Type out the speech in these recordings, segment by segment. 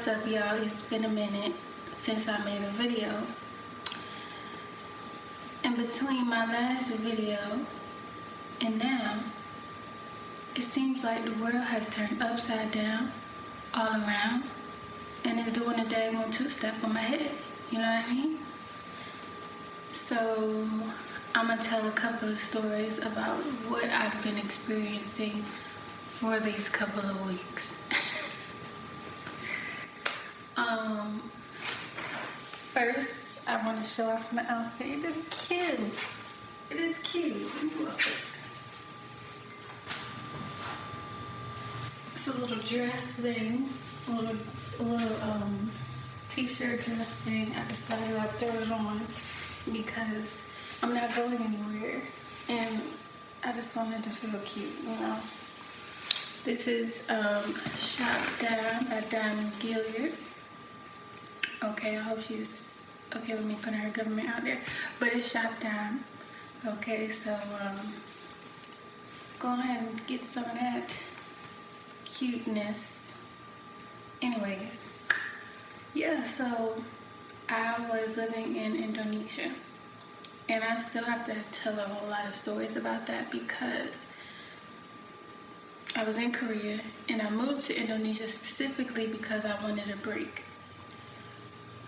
What's up, y'all? It's been a minute since I made a video. In between my last video and now, it seems like the world has turned upside down all around and is doing a daggone two-step on my head. You know what I mean? So I'm gonna tell a couple of stories about what I've been experiencing for these couple of weeks. First, I want to show off my outfit. It is cute. It is cute. It's a little dress thing, a little t-shirt dress thing. I decided I'd throw it on because I'm not going anywhere, and I just wanted to feel cute, you know. This is Shop Down by Diamond Gilliard. Okay, I hope she's okay with me putting her government out there, but it's Shop Down. Okay, so go ahead and get some of that cuteness. Anyways, yeah, so I was living in Indonesia, and I still have to tell a whole lot of stories about that because I was in Korea and I moved to Indonesia specifically because I wanted a break.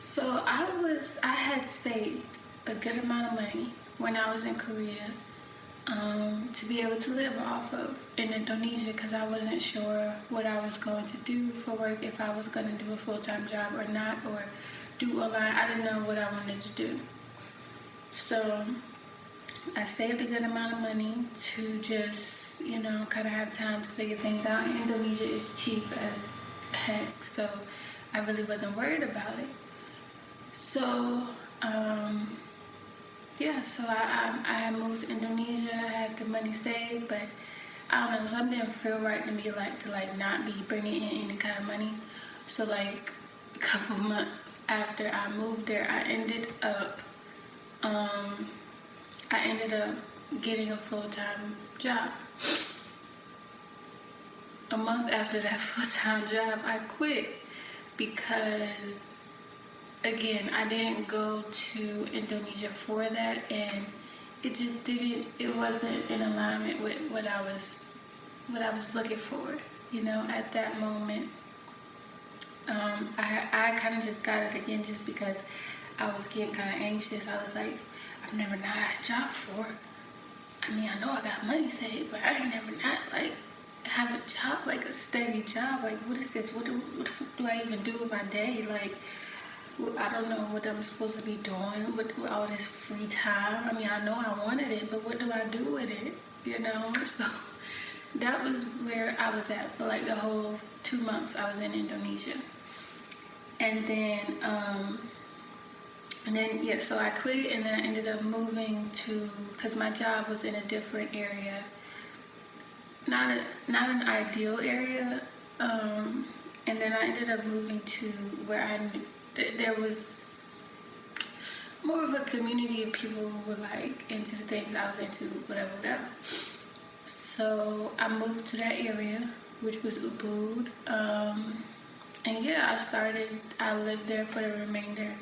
So I had saved a good amount of money when I was in Korea to be able to live off of in Indonesia because I wasn't sure what I was going to do for work, if I was going to do a full-time job or not, or do online. I didn't know what I wanted to do. So I saved a good amount of money to just, you know, kind of have time to figure things out. And Indonesia is cheap as heck, so I really wasn't worried about it. So, yeah, so I moved to Indonesia. I had the money saved, but I don't know, something didn't feel right to me, to not be bringing in any kind of money. So like a couple months after I moved there, I ended up getting a full-time job. A month after that full-time job, I quit because, again, I didn't go to Indonesia for that, and it wasn't in alignment with what I was looking for, you know, at that moment. I kind of just got it again just because I was getting kind of anxious. I was like, I've never not had a job before. I mean, I know I got money saved, but I ain't never not have a job, like a steady job. Like, what is this? What do I even do with my day? Like, I don't know what I'm supposed to be doing with all this free time. I mean, I know I wanted it, but what do I do with it? You know? So that was where I was at for like the whole 2 months I was in Indonesia. And then, yeah, so I quit, and then I ended up moving because my job was in a different area. Not an ideal area. And then I ended up moving to where there was more of a community of people who were like into the things I was into, whatever. So I moved to that area, which was Ubud. And yeah, I lived there for the remainder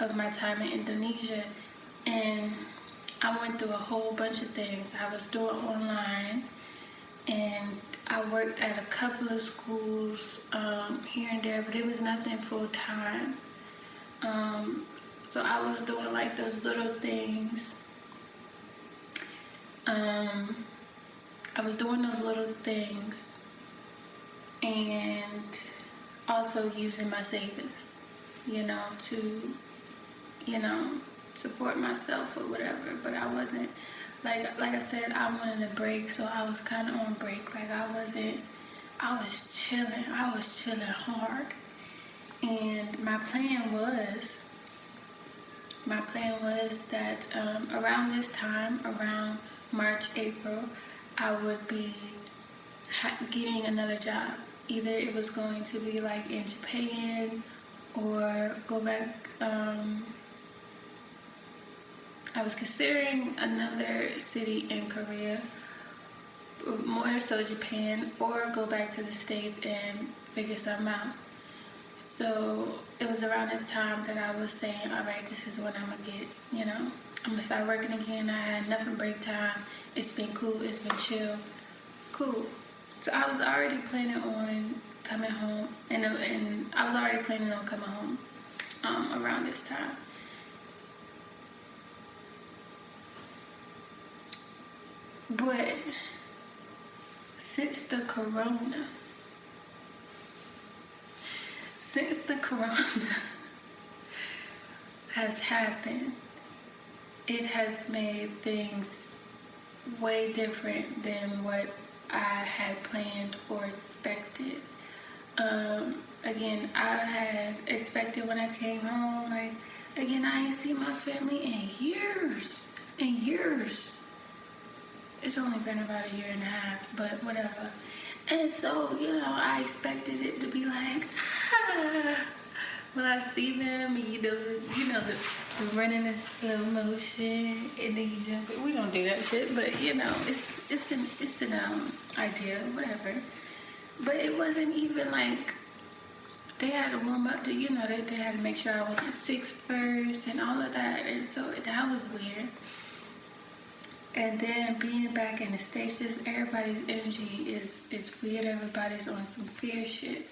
of my time in Indonesia. And I went through a whole bunch of things. I was doing online, and I worked at a couple of schools here and there, but it was nothing full time. So I was doing like those little things. I was doing those little things and also using my savings, you know, to, you know, support myself or whatever. But I wasn't, like I said, I wanted a break, so I was kind of on break. Like I was chilling hard. And my plan was that around this time, around March, April, I would be getting another job. Either it was going to be like in Japan or go back. I was considering another city in Korea, more so Japan, or go back to the States and figure something out. So it was around this time that I was saying, all right, this is when I'm gonna get, I'm gonna start working again. I had nothing break time. It's been cool. It's been chill. Cool. So I was already planning on coming home, and I was already planning on coming home around this time. But since the corona, has happened, it has made things way different than what I had planned or expected. Again, I had expected when I came home, like, again, I ain't seen my family in years. It's only been about a year and a half, but whatever. And so, I expected it to be like, when I see them, the running in slow motion, and then you jump. We don't do that shit, but it's an idea, whatever. But it wasn't even like they had to warm up to, they had to make sure I wasn't sick first and all of that, and so that was weird. And then being back in the States, just everybody's energy is weird. Everybody's on some fear shit.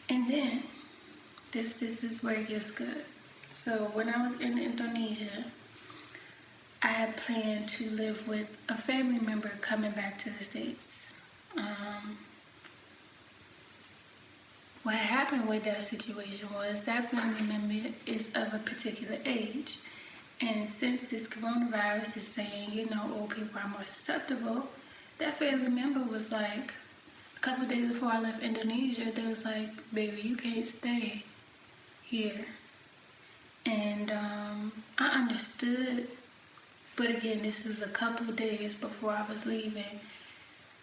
And then this is where it gets good. So when I was in Indonesia, I had planned to live with a family member coming back to the States. What happened with that situation was that family member is of a particular age. And since this coronavirus is saying, old people are more susceptible, that family member was like, a couple days before I left Indonesia, they was like, baby, you can't stay here. And I understood, but again, this was a couple days before I was leaving.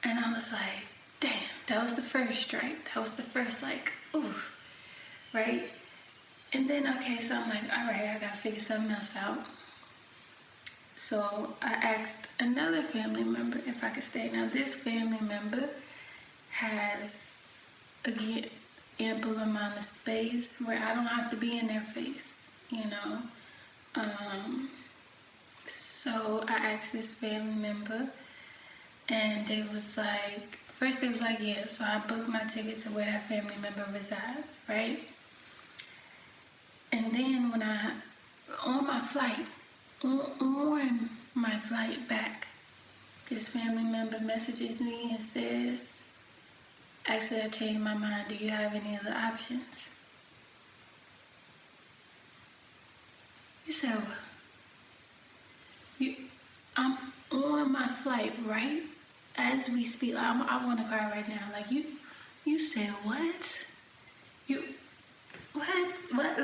And I was like, damn, that was the first strike. That was the first, oof, right? And then, okay, so I'm like, all right, I gotta figure something else out. So I asked another family member if I could stay. Now, this family member has, again, ample amount of space where I don't have to be in their face, So I asked this family member, and they was like, first they was like, yeah, so I booked my ticket to where that family member resides, right? And then when on my flight back, this family member messages me and says, actually, I changed my mind. Do you have any other options? You said, what? I'm on my flight, right? As we speak, I want to cry right now. Like, you said what? What,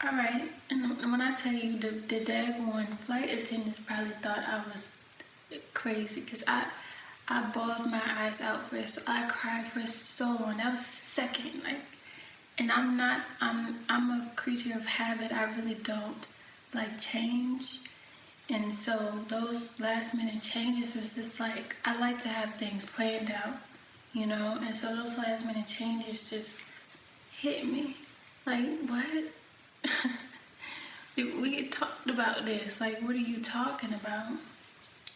all right. And when I tell you, the daggone flight attendants probably thought I was crazy, because I bawled my eyes out I cried for so long. That was a second, and I'm a creature of habit. I really don't like change. And so those last minute changes was just like, I like to have things planned out, and so those last minute changes just hit me. Like, what? We had talked about this. Like, what are you talking about?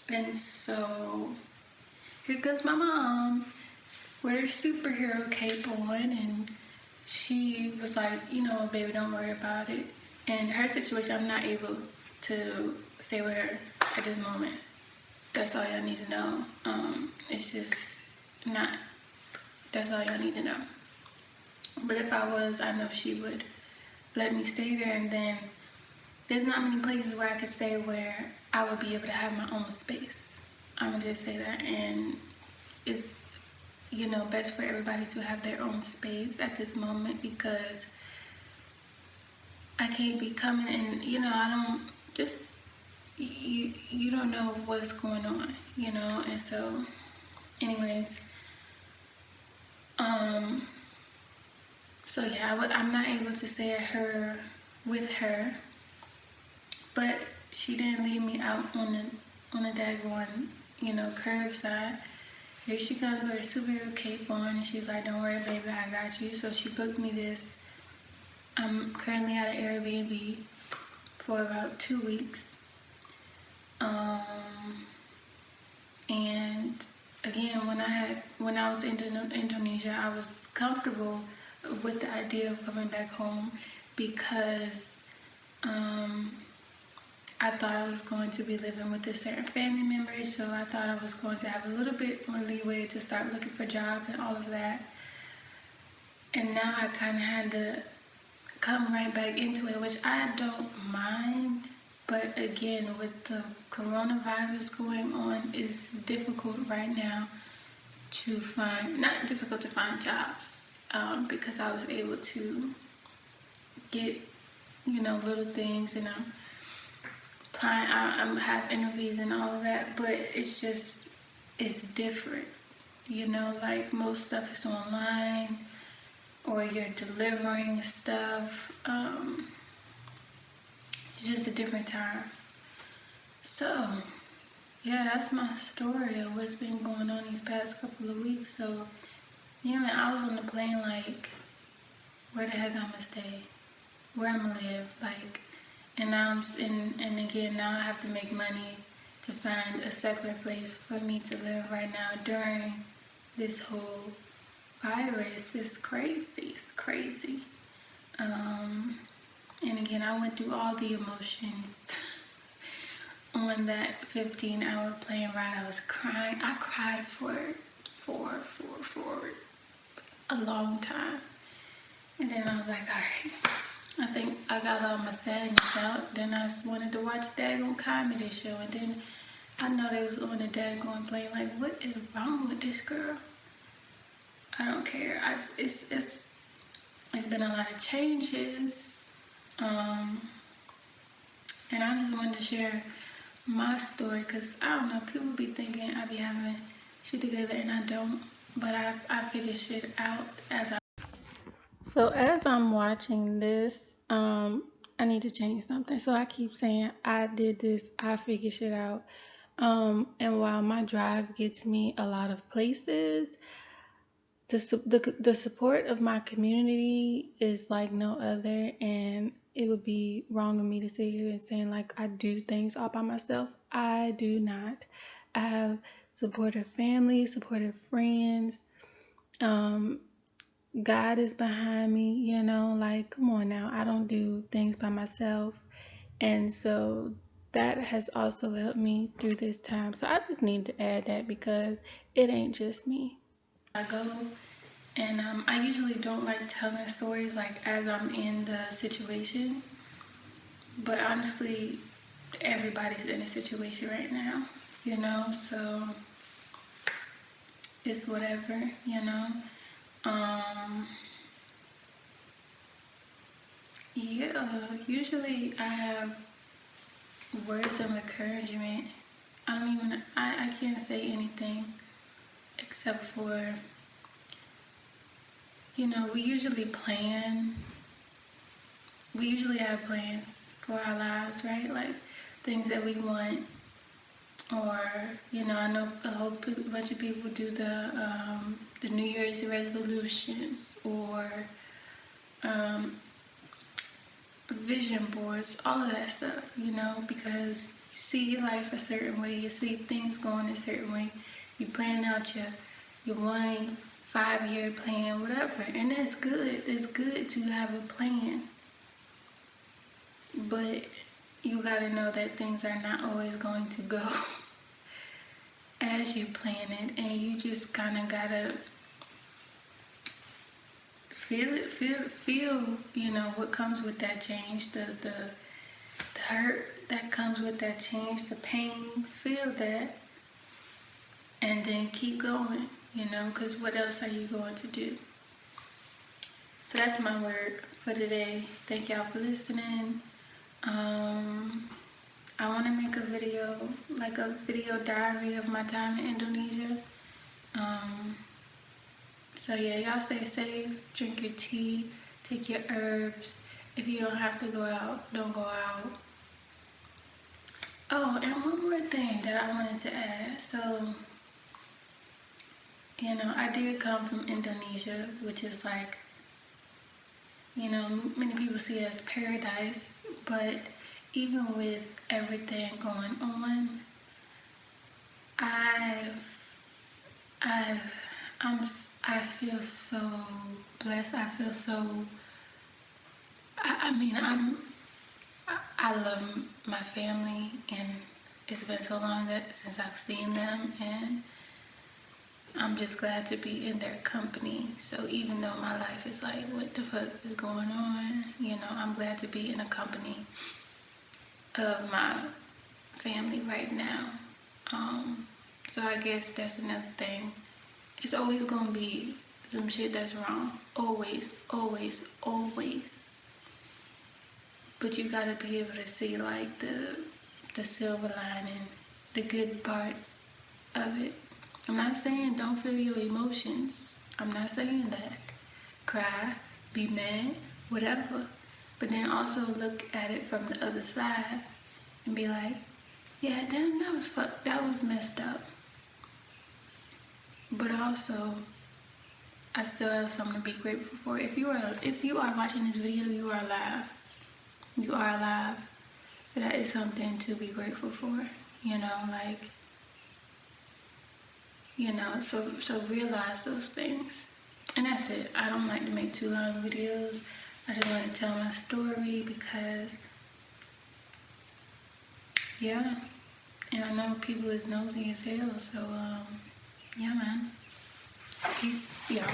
And so here goes my mom with her superhero cape on, and she was like, baby, don't worry about it. And her situation, I'm not able to stay with her at this moment. That's all y'all need to know. It's just not. That's all y'all need to know. But if I was, I know she would let me stay there, and then there's not many places where I could stay where I would be able to have my own space. I'm gonna just say that. And it's, best for everybody to have their own space at this moment, because I can't be coming and, I don't just, you don't know what's going on, and so anyways, so yeah, I'm not able to stay with her, but she didn't leave me out on the daggone, curbside. here she comes with her superhero cape on, and she's like, don't worry, baby, I got you. So she booked me this. I'm currently at an Airbnb for about 2 weeks. And again, when I was in Indonesia, I was comfortable with the idea of coming back home because I thought I was going to be living with a certain family member, so I thought I was going to have a little bit more leeway to start looking for jobs and all of that. And now I kind of had to come right back into it, which I don't mind. But again, with the coronavirus going on, it's difficult right now to find, not difficult to find jobs, because I was able to get, little things, and I'm applying, I have interviews and all of that, but it's different, like most stuff is online, or you're delivering stuff. It's just a different time. So, yeah, that's my story of what's been going on these past couple of weeks. So, yeah, man, I was on the plane like, where the heck I'm gonna stay? Where I'm gonna live? Like, and now and again, now I have to make money to find a separate place for me to live right now during this whole virus. It's crazy. It's crazy. And again, I went through all the emotions on that 15-hour plane ride. I was crying. I cried for a long time. And then I was like, all right, I think I got all my sadness out. Then I wanted to watch a daggone comedy show. And then I know they was on the daggone plane. Like, what is wrong with this girl? I don't care. It's been a lot of changes. And I just wanted to share my story because I don't know, people be thinking I be having shit together and I don't, but I figure shit out as I. So as I'm watching this, I need to change something. So I keep saying I did this, I figure shit out. And while my drive gets me a lot of places, the support of my community is like no other, and it would be wrong of me to sit here and saying like I do things all by myself. I do not. I have supportive family, supportive friends. God is behind me, like come on now. I don't do things by myself. And so that has also helped me through this time. So I just need to add that because it ain't just me. I go. And I usually don't like telling stories like as I'm in the situation, but honestly, everybody's in a situation right now, so it's whatever, Yeah, usually I have words of encouragement. I can't say anything except for, we usually have plans for our lives, right? Like things that we want, or I know a whole bunch of people do the New Year's resolutions or vision boards, all of that stuff, because you see life a certain way, you see things going a certain way, you plan out your 1-5-year plan, whatever, and that's good. It's good to have a plan, but you gotta know that things are not always going to go as you plan it, and you just kind of gotta feel it, feel what comes with that change, the hurt that comes with that change, the pain, feel that, and then keep going, because what else are you going to do? So that's my word for today. Thank y'all for listening. I want to make a video, like a video diary of my time in Indonesia. So yeah, y'all stay safe, drink your tea, take your herbs. If you don't have to go out, don't go out. Oh, and one more thing that I wanted to add. So You know, I did come from Indonesia, which is like, you know, many people see it as paradise, but even with everything going on, I've, I've, I feel so blessed. I feel so, I mean, I love my family, and it's been so long since I've seen them, and I'm just glad to be in their company. So even though my life is like, what the fuck is going on? You know, I'm glad to be in a company of my family right now. So I guess that's another thing. It's always gonna be some shit that's wrong. Always, always, always. But you gotta be able to see like the silver lining, the good part of it. I'm not saying don't feel your emotions. I'm not saying that. Cry, be mad, whatever. But then also look at it from the other side and be like, yeah, damn, that was messed up. But also, I still have something to be grateful for. If you are watching this video, you are alive. You are alive. So that is something to be grateful for. You know, like, you know, so realize those things. And that's it. I don't like to make too long videos. I just want to tell my story because, yeah. And I know people is nosy as hell, so, yeah, man. Peace, y'all.